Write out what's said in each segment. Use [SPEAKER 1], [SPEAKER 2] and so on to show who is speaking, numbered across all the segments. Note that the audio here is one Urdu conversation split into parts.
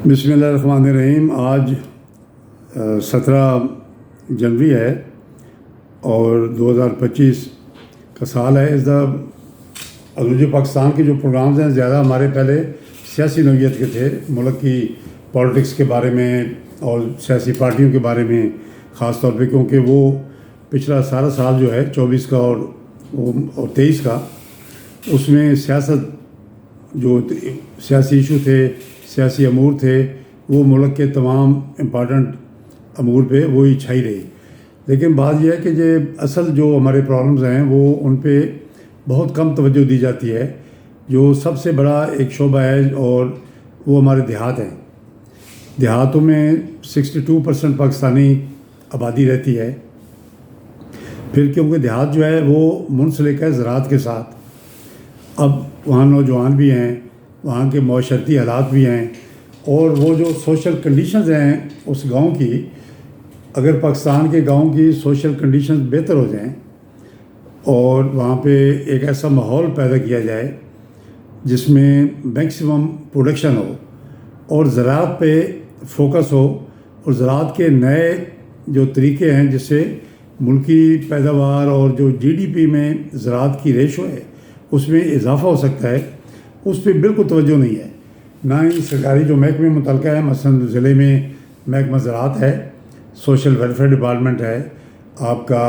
[SPEAKER 1] بسم اللہ الرحمن الرحیم۔ آج 17 جنوری ہے اور 2025 کا سال ہے۔ اس عروج پاکستان کے جو پروگرامز ہیں زیادہ ہمارے پہلے سیاسی نوعیت کے تھے، ملک کی پالیٹکس کے بارے میں اور سیاسی پارٹیوں کے بارے میں خاص طور پہ، کیونکہ وہ پچھلا سارا سال جو ہے 24 کا اور 23 کا، اس میں سیاست جو سیاسی ایشو تھے، سیاسی امور تھے، وہ ملک کے تمام امپارٹنٹ امور پہ وہی چھائی رہی۔ لیکن بات یہ ہے کہ اصل جو ہمارے پرابلمز ہیں وہ ان پہ بہت کم توجہ دی جاتی ہے۔ جو سب سے بڑا ایک شعبہ ہے اور وہ ہمارے دیہات ہیں۔ دیہاتوں میں 62% پاکستانی آبادی رہتی ہے۔ پھر کیونکہ دیہات جو ہے وہ منسلک ہے زراعت کے ساتھ، اب وہاں نوجوان بھی ہیں، وہاں کے معاشرتی حالات بھی ہیں، اور وہ جو سوشل کنڈیشنز ہیں اس گاؤں کی، اگر پاکستان کے گاؤں کی سوشل کنڈیشنز بہتر ہو جائیں اور وہاں پہ ایک ایسا ماحول پیدا کیا جائے جس میں میکسیمم پروڈکشن ہو اور زراعت پہ فوکس ہو، اور زراعت کے نئے جو طریقے ہیں جس سے ملکی پیداوار اور جو GDP میں زراعت کی ریشو ہے اس میں اضافہ ہو سکتا ہے، اس پہ بالکل توجہ نہیں ہے۔ نہ ہی سرکاری جو محکمے متعلقہ ہے، مثلا ضلع میں محکمہ زراعت ہے، سوشل ویلفیئر ڈپارٹمنٹ ہے آپ کا،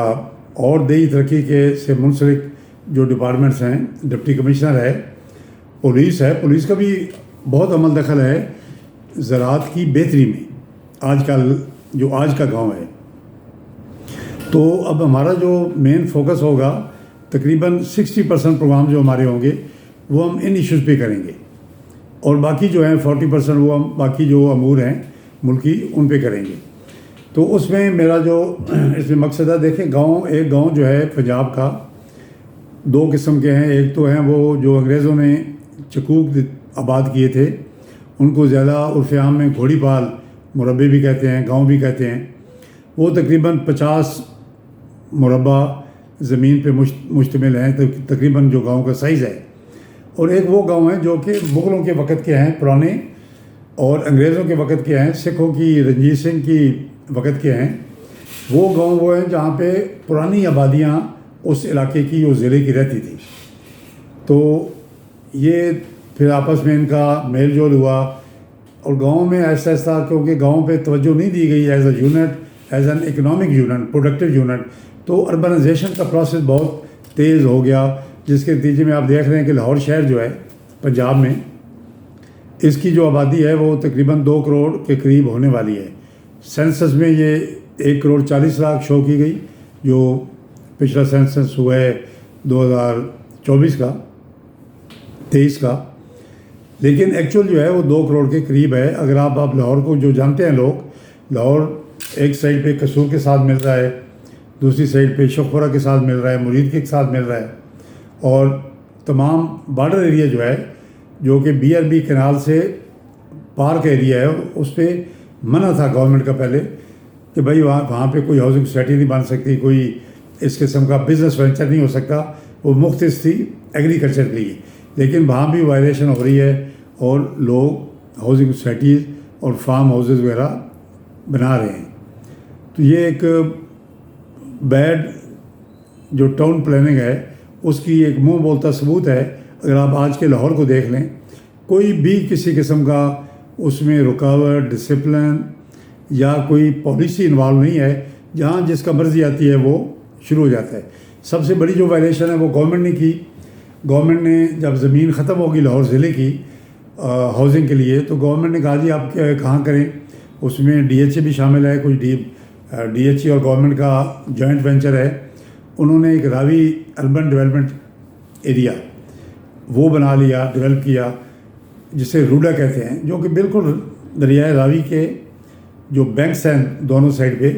[SPEAKER 1] اور دیہی ترقی کے سے منسلک جو ڈپارٹمنٹس ہیں، ڈپٹی کمشنر ہے، پولیس ہے، پولیس کا بھی بہت عمل دخل ہے زراعت کی بہتری میں آج کا گاؤں ہے۔ تو اب ہمارا جو مین فوکس ہوگا، تقریباً 60% پروگرام جو ہمارے ہوں گے وہ ہم ان ایشوز پہ کریں گے، اور باقی جو ہیں 40% وہ ہم باقی جو امور ہیں ملکی ان پہ کریں گے۔ تو اس میں میرا جو اس میں مقصد ہے، دیکھیں ایک گاؤں جو ہے پنجاب کا، دو قسم کے ہیں۔ ایک تو ہیں وہ جو انگریزوں نے چکوک آباد کیے تھے، ان کو زیادہ عرف عام میں گھوڑی پال مربع بھی کہتے ہیں، گاؤں بھی کہتے ہیں۔ وہ تقریباً 50 مربع زمین پہ مشتمل ہیں، تقریباً جو گاؤں کا سائز ہے۔ اور ایک وہ گاؤں ہیں جو کہ مغلوں کے وقت کے ہیں پرانے، اور انگریزوں کے وقت کے ہیں، سکھوں کی، رنجیت سنگھ کی وقت کے ہیں۔ وہ گاؤں وہ ہیں جہاں پہ پرانی آبادیاں اس علاقے کی، اس ضلع کی رہتی تھی۔ تو یہ پھر آپس میں ان کا میل جول ہوا، اور گاؤں میں ایسا کیونکہ گاؤں پہ توجہ نہیں دی گئی as a unit, as an economic unit, productive unit, تو اربنائزیشن کا پروسیس بہت تیز ہو گیا، جس کے نتیجے میں آپ دیکھ رہے ہیں کہ لاہور شہر جو ہے پنجاب میں، اس کی جو آبادی ہے وہ تقریباً 2 کروڑ کے قریب ہونے والی ہے۔ سینسس میں یہ 1 کروڑ 40 لاکھ شو کی گئی، جو پچھلا سینسس ہوا ہے 2024 کا، 23 کا، لیکن ایکچوئل جو ہے وہ 2 کروڑ کے قریب ہے۔ اگر آپ لاہور کو جو جانتے ہیں لوگ، لاہور ایک سائڈ پہ قصور کے ساتھ مل رہا ہے، دوسری سائڈ پہ شیخوپورہ کے ساتھ مل رہا ہے، مرید کے ساتھ مل رہا ہے، اور تمام بارڈر ایریا جو ہے، جو کہ BRB کینال سے پار کا ایریا ہے، اس پہ منع تھا گورنمنٹ کا پہلے کہ بھائی وہاں پہ کوئی ہاؤسنگ سوسائٹی نہیں بن سکتی، کوئی اس قسم کا بزنس وینچر نہیں ہو سکتا، وہ مختص تھی ایگریکلچر کے لیے۔ لیکن وہاں بھی وائلیشن ہو رہی ہے، اور لوگ ہاؤسنگ سوسائٹیز اور فارم ہاؤسز وغیرہ بنا رہے ہیں۔ تو یہ ایک بیڈ جو ٹاؤن پلاننگ ہے اس کی ایک منہ بولتا ثبوت ہے۔ اگر آپ آج کے لاہور کو دیکھ لیں، کوئی بھی کسی قسم کا اس میں رکاوٹ، ڈسپلن یا کوئی پالیسی انوالو نہیں ہے، جہاں جس کا مرضی آتی ہے وہ شروع ہو جاتا ہے۔ سب سے بڑی جو وائلیشن ہے وہ گورنمنٹ نے کی۔ گورنمنٹ نے جب زمین ختم ہوگی لاہور ضلع کی ہاؤسنگ کے لیے، تو گورنمنٹ نے کہا جی آپ کہاں کریں، اس میں DHA بھی شامل ہے، کچھ DHA اور گورنمنٹ کا جوائنٹ وینچر ہے۔ انہوں نے ایک راوی اربن ڈیولپمنٹ ایریا وہ بنا لیا، ڈیولپ کیا، جسے روڈا کہتے ہیں، جو کہ بالکل دریائے راوی کے جو بینکس ہیں دونوں سائڈ پہ،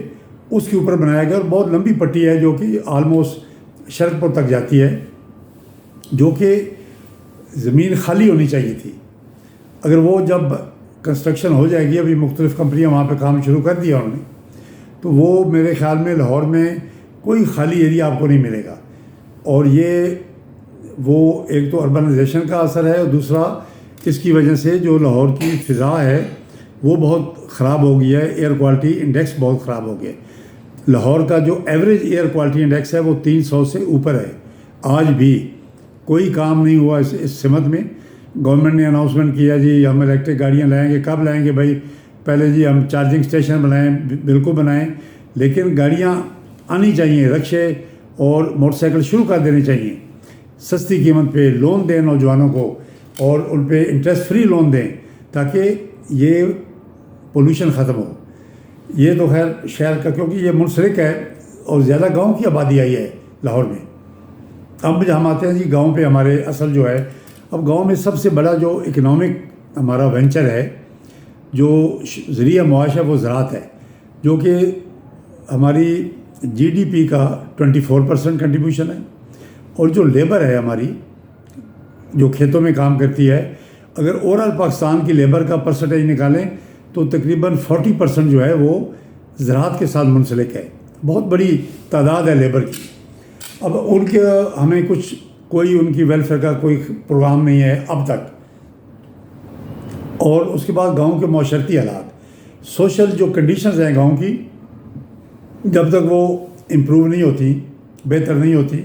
[SPEAKER 1] اس کے اوپر بنایا گیا، اور بہت لمبی پٹی ہے جو کہ آلموسٹ شرقپور تک جاتی ہے، جو کہ زمین خالی ہونی چاہیے تھی۔ اگر وہ جب کنسٹرکشن ہو جائے گی، ابھی مختلف کمپنیاں وہاں پہ کام شروع کر دیا انہوں نے، تو وہ میرے خیال میں لاہور میں کوئی خالی ایریا آپ کو نہیں ملے گا۔ اور یہ وہ ایک تو اربنائزیشن کا اثر ہے، اور دوسرا اس کی وجہ سے جو لاہور کی فضا ہے وہ بہت خراب ہو گیا ہے، ایئر کوالٹی انڈیکس بہت خراب ہو گیا ہے۔ لاہور کا جو ایوریج ایئر کوالٹی انڈیکس ہے وہ 300 سے اوپر ہے۔ آج بھی کوئی کام نہیں ہوا اس سمت میں۔ گورنمنٹ نے اناؤنسمنٹ کیا جی ہم الیکٹرک گاڑیاں لائیں گے، کب لائیں گے بھائی؟ پہلے جی ہم چارجنگ اسٹیشن بنائیں، بالکل بنائیں، لیکن گاڑیاں آنی چاہیے، رکشے اور موٹر سائیکل شروع کر دینی چاہیے، سستی قیمت پہ لون دیں نوجوانوں کو اور ان پہ انٹرسٹ فری لون دیں تاکہ یہ پولوشن ختم ہو۔ یہ تو خیر شہر کا، کیونکہ یہ منسلک ہے اور زیادہ گاؤں کی آبادی آئی ہے لاہور میں۔ اب ہم آتے ہیں جی گاؤں پہ، ہمارے اصل جو ہے اب گاؤں میں سب سے بڑا جو اکنامک ہمارا وینچر ہے، جو ذریعہ معاش ہے، وہ زراعت ہے، جو کہ ہماری جی ڈی پی کا 24% کنٹریبیوشن ہے۔ اور جو لیبر ہے ہماری جو کھیتوں میں کام کرتی ہے، اگر اوور آل پاکستان کی لیبر کا پرسنٹیج نکالیں تو تقریباً 40% جو ہے وہ زراعت کے ساتھ منسلک ہے۔ بہت بڑی تعداد ہے لیبر کی۔ اب ان کے ہمیں کوئی ان کی ویلفیئر کا کوئی پروگرام نہیں ہے اب تک۔ اور اس کے بعد گاؤں کے معاشرتی حالات، سوشل جو کنڈیشنز ہیں گاؤں کی، جب تک وہ امپروو نہیں ہوتی، بہتر نہیں ہوتی،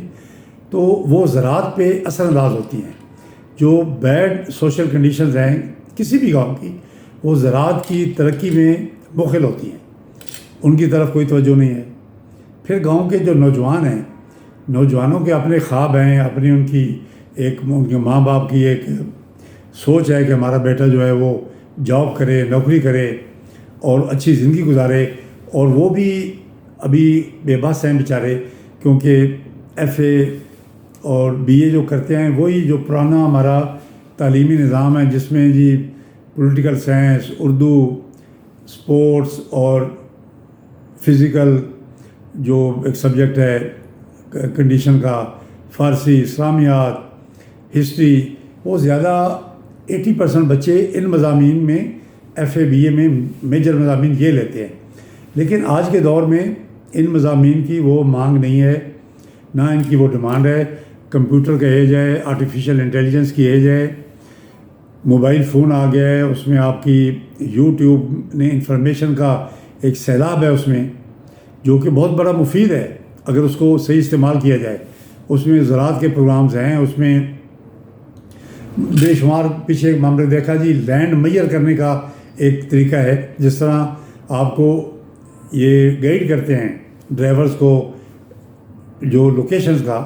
[SPEAKER 1] تو وہ زراعت پہ اثر انداز ہوتی ہیں۔ جو بیڈ سوشل کنڈیشنز ہیں کسی بھی گاؤں کی، وہ زراعت کی ترقی میں مخل ہوتی ہیں، ان کی طرف کوئی توجہ نہیں ہے۔ پھر گاؤں کے جو نوجوان ہیں، نوجوانوں کے اپنے خواب ہیں، اپنی ان کے ماں باپ کی ایک سوچ ہے کہ ہمارا بیٹا جو ہے وہ جاب کرے، نوکری کرے اور اچھی زندگی گزارے، اور وہ بھی ابھی بے بس ہیں بیچارے، کیونکہ ایف اے اور بی اے جو کرتے ہیں وہی جو پرانا ہمارا تعلیمی نظام ہے، جس میں جی پولیٹیکل سائنس، اردو، سپورٹس اور فزیکل جو ایک سبجیکٹ ہے کنڈیشن کا، فارسی، اسلامیات، ہسٹری، وہ زیادہ 80% بچے ان مضامین میں ایف اے بی اے میں میجر مضامین یہ لیتے ہیں۔ لیکن آج کے دور میں ان مضامین کی وہ مانگ نہیں ہے، نہ ان کی وہ ڈیمانڈ ہے۔ کمپیوٹر کا ایج ہے، آرٹیفیشیل انٹیلیجنس کی ایج ہے، موبائل فون آ گیا ہے، اس میں آپ کی یوٹیوب نے انفارمیشن کا ایک سیلاب ہے اس میں، جو کہ بہت بڑا مفید ہے اگر اس کو صحیح استعمال کیا جائے۔ اس میں زراعت کے پروگرامز ہیں، اس میں بے شمار پیچھے ہم نے دیکھا جی لینڈ میئر کرنے کا ایک طریقہ ہے، جس طرح آپ کو یہ گائیڈ کرتے ہیں ڈرائیورز کو جو لوکیشنز کا،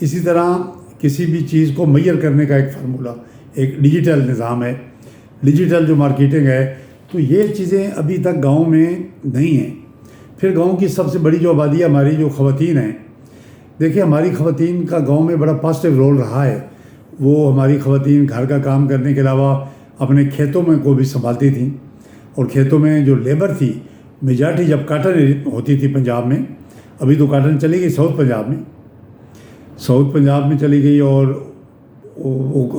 [SPEAKER 1] اسی طرح کسی بھی چیز کو میئر کرنے کا ایک فارمولہ، ایک ڈیجیٹل نظام ہے، ڈیجیٹل جو مارکیٹنگ ہے۔ تو یہ چیزیں ابھی تک گاؤں میں نہیں ہیں۔ پھر گاؤں کی سب سے بڑی جو آبادی ہے ہماری جو خواتین ہیں، دیکھیں ہماری خواتین کا گاؤں میں بڑا پازیٹیو رول رہا ہے۔ وہ ہماری خواتین گھر کا کام کرنے کے علاوہ اپنے کھیتوں میں کو بھی سنبھالتی تھیں، اور کھیتوں میں جو لیبر تھی میجارٹی، جب کاٹن ہوتی تھی پنجاب میں، ابھی تو کاٹن چلی گئی ساؤتھ پنجاب میں چلی گئی، اور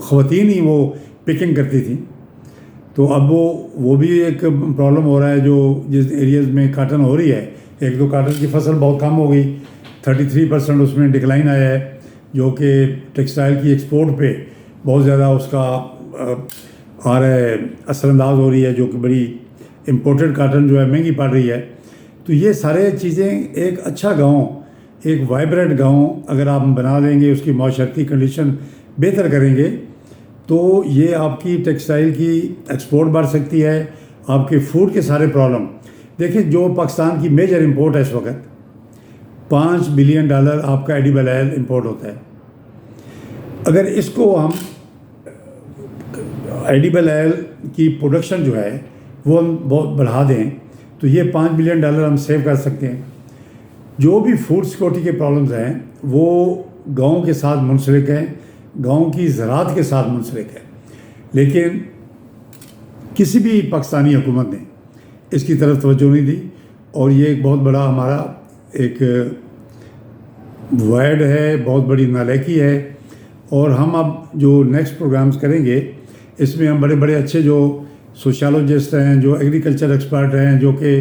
[SPEAKER 1] خواتین ہی وہ پکنگ کرتی تھیں۔ تو اب وہ بھی ایک پرابلم ہو رہا ہے، جو جس ایریاز میں کاٹن ہو رہی ہے، ایک تو کاٹن کی فصل بہت کم ہو گئی، 33% اس میں ڈکلائن آیا ہے، جو کہ ٹیکسٹائل کی ایکسپورٹ پہ بہت زیادہ اس کا آ رہا ہے، اثر انداز ہو رہی ہے، جو کہ بڑی امپورٹڈ کاٹن جو ہے مہنگی پڑ رہی ہے۔ تو یہ سارے چیزیں ایک اچھا گاؤں، ایک وائبرنٹ گاؤں اگر آپ بنا دیں گے، اس کی معاشرتی کنڈیشن بہتر کریں گے، تو یہ آپ کی ٹیکسٹائل کی ایکسپورٹ بڑھ سکتی ہے، آپ کے فوڈ کے سارے پرابلم دیکھیں۔ جو پاکستان کی میجر امپورٹ ہے اس وقت، $5 بلین آپ کا ایڈیبل آئل امپورٹ ہوتا ہے۔ اگر اس کو ہم ایڈیبل آئل کی پروڈکشن جو ہے وہ ہم بہت بڑھا دیں، تو یہ $5 بلین ہم سیو کر سکتے ہیں۔ جو بھی فوڈ سیکورٹی کے پرابلمز ہیں وہ گاؤں کے ساتھ منسلک ہیں، گاؤں کی زراعت کے ساتھ منسلک ہے، لیکن کسی بھی پاکستانی حکومت نے اس کی طرف توجہ نہیں دی، اور یہ ایک بہت بڑا ہمارا ایک وائڈ ہے، بہت بڑی نالائکی ہے۔ اور ہم اب جو نیکسٹ پروگرامز کریں گے، اس میں ہم بڑے بڑے اچھے جو سوشالوجسٹ ہیں، جو ایگریکلچر ایکسپرٹ ہیں، جو کہ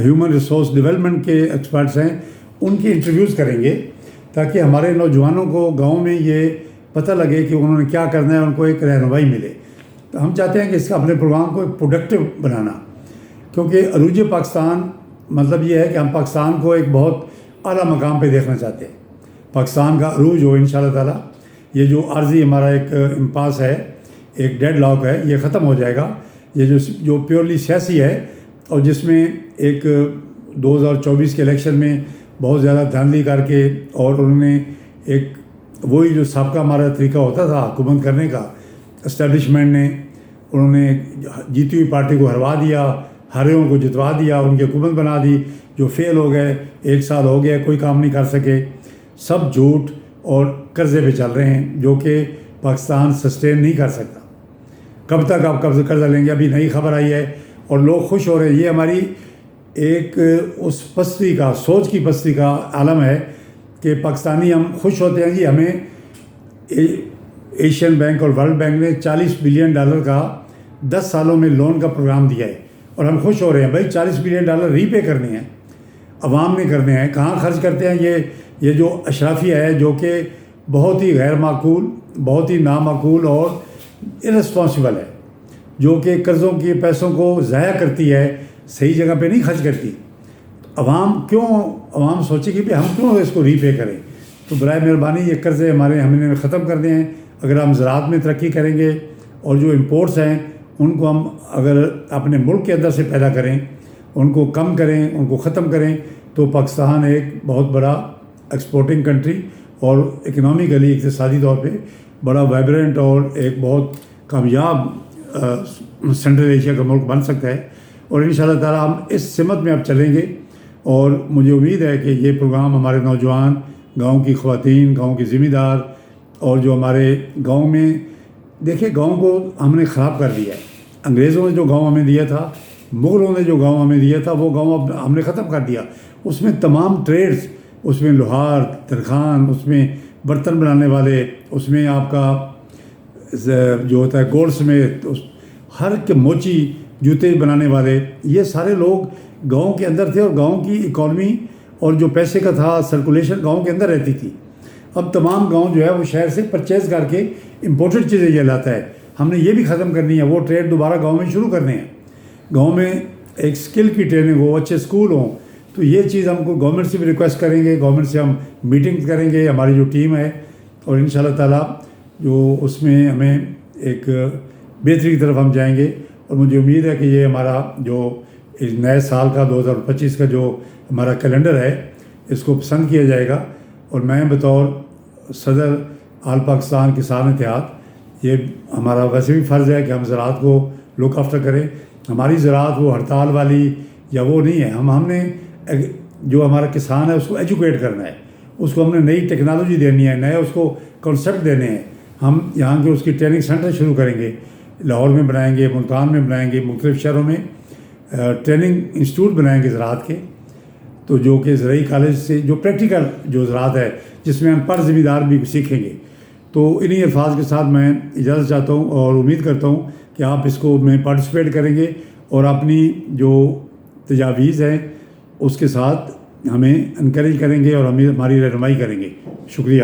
[SPEAKER 1] ہیومن ریسورس ڈیولپمنٹ کے ایکسپرٹس ہیں، ان کی انٹرویوز کریں گے، تاکہ ہمارے نوجوانوں کو گاؤں میں یہ پتہ لگے کہ انہوں نے کیا کرنا ہے، ان کو ایک رہنمائی ملے۔ تو ہم چاہتے ہیں کہ اس کا اپنے پروگرام کو ایک پروڈکٹیو بنانا، کیونکہ عروج پاکستان مطلب یہ ہے کہ ہم پاکستان کو ایک بہت اعلیٰ مقام پہ دیکھنا چاہتے ہیں، پاکستان کا عروج ہو انشاءاللہ تعالیٰ۔ یہ جو عارضی ہمارا ایک امپاس ہے، ایک ڈیڈ لاک ہے، یہ ختم ہو جائے گا۔ یہ جو پیورلی سیاسی ہے اور جس میں ایک 2024 کے الیکشن میں بہت زیادہ دھاندلی کر کے اور انہوں نے ایک وہی جو سابقہ ہمارا طریقہ ہوتا تھا حکومت کرنے کا، اسٹیبلشمنٹ نے انہوں نے جیتی ہوئی پارٹی کو ہروا دیا، ہارے کو جتوا دیا، ان کی حکومت بنا دی، جو فیل ہو گئے، 1 سال ہو گیا کوئی کام نہیں کر سکے، سب جھوٹ اور قرضے پہ چل رہے ہیں جو کہ پاکستان سسٹین نہیں کر سکتا۔ کب تک آپ قرضہ لیں گے؟ ابھی نئی خبر آئی ہے اور لوگ خوش ہو رہے ہیں۔ یہ ہماری ایک اس پستی کا، سوچ کی پستی کا عالم ہے کہ پاکستانی ہم خوش ہوتے ہیں کہ ہمیں ایشین بینک اور ورلڈ بینک نے $40 بلین کا 10 سالوں میں لون کا پروگرام دیا ہے، اور ہم خوش ہو رہے ہیں۔ بھائی $40 بلین ری پے کرنے ہیں، عوام نے کرنے ہیں، کہاں خرچ کرتے ہیں؟ یہ جو اشرافیہ ہے جو کہ بہت ہی غیر معقول، بہت ہی نامعقول اور ارسپانسبل ہے، جو کہ قرضوں کے پیسوں کو ضائع کرتی ہے، صحیح جگہ پہ نہیں خرچ کرتی۔ عوام سوچے کہ ہم کیوں اس کو ری پے کریں؟ تو برائے مہربانی یہ قرضے ہمیں ختم کرنے ہیں۔ اگر ہم زراعت میں ترقی کریں گے اور جو امپورٹس ہیں ان کو ہم اگر اپنے ملک کے اندر سے پیدا کریں، ان کو کم کریں، ان کو ختم کریں، تو پاکستان ایک بہت بڑا ایکسپورٹنگ کنٹری اور اکنامیکلی اقتصادی طور پہ بڑا وائبرنٹ اور ایک بہت کامیاب سینٹرل ایشیا کا ملک بن سکتا ہے۔ اور انشاءاللہ تعالیٰ ہم اس سمت میں اب چلیں گے، اور مجھے امید ہے کہ یہ پروگرام ہمارے نوجوان، گاؤں کی خواتین، گاؤں کے ذمہ دار، اور جو ہمارے گاؤں میں دیکھیں گاؤں کو ہم نے خراب کر دیا ہے۔ انگریزوں نے جو گاؤں ہمیں دیا تھا، مغلوں نے جو گاؤں ہمیں دیا تھا، وہ گاؤں اب ہم نے ختم کر دیا۔ اس میں تمام ٹریڈز، اس میں لوہار، ترخان، اس میں برتن بنانے والے، اس میں آپ کا جو ہوتا ہے گولڈ سمیت، ہر کے موچی جوتے بنانے والے، یہ سارے لوگ گاؤں کے اندر تھے، اور گاؤں کی اکانومی اور جو پیسے کا تھا سرکولیشن گاؤں کے اندر رہتی تھی۔ اب تمام گاؤں جو ہے وہ شہر سے پرچیز کر کے امپورٹڈ چیزیں یہ لاتا ہے۔ ہم نے یہ بھی ختم کرنی ہے، وہ ٹریڈ دوبارہ گاؤں میں شروع کرنے ہیں۔ گاؤں میں ایک سکل کی ٹریننگ ہو، اچھے اسکول ہوں، تو یہ چیز ہم کو گورنمنٹ سے بھی ریکویسٹ کریں گے، گورنمنٹ سے ہم میٹنگ کریں گے، ہماری جو ٹیم ہے، اور انشاءاللہ تعالیٰ جو اس میں ہمیں ایک بہتری کی طرف ہم جائیں گے۔ اور مجھے امید ہے کہ یہ ہمارا جو نئے سال کا 2025 کا جو ہمارا کیلنڈر ہے، اس کو پسند کیا جائے گا۔ اور میں بطور صدر آل پاکستان کسان اتحاد، یہ ہمارا ویسے بھی فرض ہے کہ ہم زراعت کو لک آفٹر کریں۔ ہماری زراعت وہ ہڑتال والی یا وہ نہیں ہے، ہم نے جو ہمارا کسان ہے اس کو ایجوکیٹ کرنا ہے، اس کو ہم نے نئی ٹیکنالوجی دینی ہے، نئے اس کو کنسیپٹ دینے ہیں۔ ہم یہاں کے اس کی ٹریننگ سینٹر شروع کریں گے، لاہور میں بنائیں گے، ملتان میں بنائیں گے، مختلف شہروں میں ٹریننگ انسٹیٹیوٹ بنائیں گے زراعت کے، تو جو کہ زرعی کالج سے جو پریکٹیکل جو زراعت ہے جس میں ہم پر ذمہ دار بھی سیکھیں گے۔ تو انہی الفاظ کے ساتھ میں اجازت چاہتا ہوں اور امید کرتا ہوں کہ آپ اس کو میں پارٹیسپیٹ کریں گے اور اپنی جو تجاویز ہیں اس کے ساتھ ہمیں انکریج کریں گے اور ہماری رہنمائی کریں گے۔ شکریہ۔